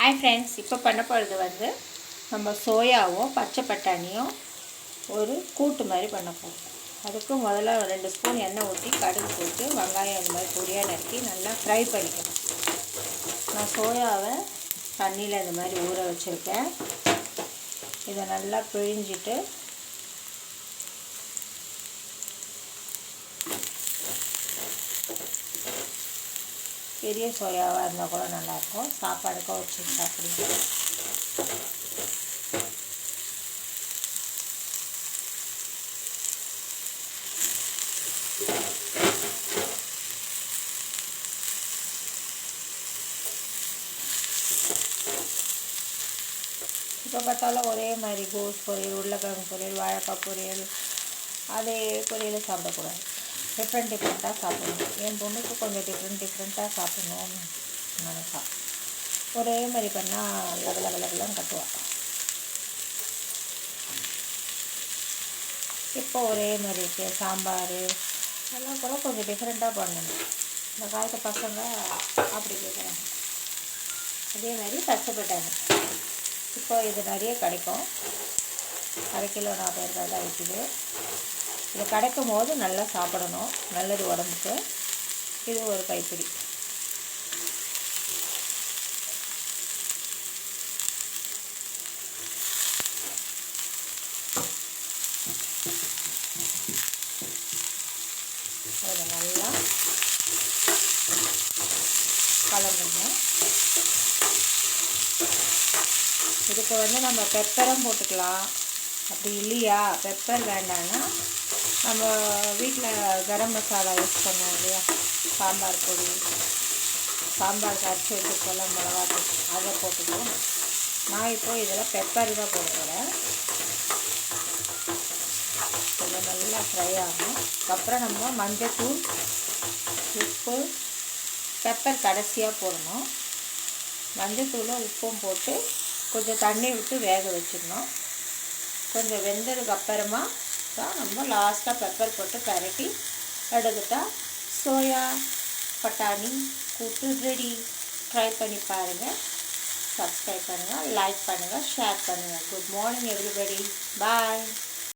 Hi friends, இப்போ பண்ண போகிறது வந்து நம்ம சோயாவும் பச்சை பட்டாணியும் ஒரு கூட்டு மாதிரி பண்ண போகிறோம். அதுக்கு முதல்ல 2 ஸ்பூன் எண்ணெய் ஊற்றி கடுகு போட்டு வெங்காயம் இந்த மாதிரி பொடியாக நறுக்கி நல்லா ஃப்ரை பண்ணிக்கணும். நான் சோயாவை தண்ணியில் இந்த மாதிரி ஊற வச்சுருக்கேன். இதை நல்லா பிழிஞ்சிட்டு பெரிய சோயாவாக இருந்தால் கூட நல்லாயிருக்கும், சாப்பாடுக்கு வச்சு சாப்பிடுவோம். இப்போ பார்த்தாலும் ஒரே மாதிரி கோஸ் பொரியல், உருளைக்கிழங்கு பொரியல், வாழைக்காய் பொரியல், அதே பொரியலை சாப்பிடக்கூடாது. டிஃப்ரெண்ட்டாக சாப்பிடணும். என் பொண்ணுக்கு கொஞ்சம் டிஃப்ரெண்ட்டாக சாப்பிடணும்னு நினைப்பா. ஒரே மாதிரி பண்ணால் லகலகலகலாம் கட்டுவாள். இப்போ ஒரே மாதிரி இருக்குது சாம்பார் எல்லாம் கூட கொஞ்சம் டிஃப்ரெண்ட்டாக பண்ணணும். இந்த காலத்து பசங்க அப்படி கேட்குறாங்க. அதே மாதிரி பச்சை பட்டாணி இப்போ இது நிறைய கிடைக்கும். 1/2 கிலோ 40 ரூபாய் தான் விற்கிது. இது கிடைக்கும் போது நல்லா சாப்பிடணும், நல்லது உடம்புக்கு. இது ஒரு கைப்பிடி. அதை நல்லா கலந்துடணும். இதுக்கு வந்து நம்ம பெப்பரும் போட்டுக்கலாம். அப்படி இல்லையா பெப்பர் வேண்டான்னா நம்ம வீட்டில் கரம் மசாலா யூஸ் பண்ணுவோம் இல்லையா, சாம்பார் பொடி, சாம்பாருக்கு அரைச்சி வச்சுருக்கோம்ல மிளகாத்தூள், அதை போட்டுக்குவோம். நான் இப்போது இதில் பெப்பர் தான் போட்டுக்கிறேன். இதை நல்லா ஃப்ரை ஆகும். அப்புறம் நம்ம மஞ்சத்தூள், உப்பு, பெப்பர் கடைசியாக போடணும். மஞ்சத்தூளும் உப்பும் போட்டு கொஞ்சம் தண்ணி விட்டு வேக வச்சிடணும். கொஞ்சம் வெந்ததுக்கு அப்புறமா தான் நம்ம லாஸ்ட்டாக பெப்பர் போட்டு பரட்டி எடுத்துட்டா சோயா பட்டாணி கூட்டு ரெடி. ட்ரை பண்ணி பாருங்கள், சப்ஸ்கிரைப் பண்ணுங்கள், லைக் பண்ணுங்கள், ஷேர் பண்ணுங்கள். Good morning everybody. பாய்.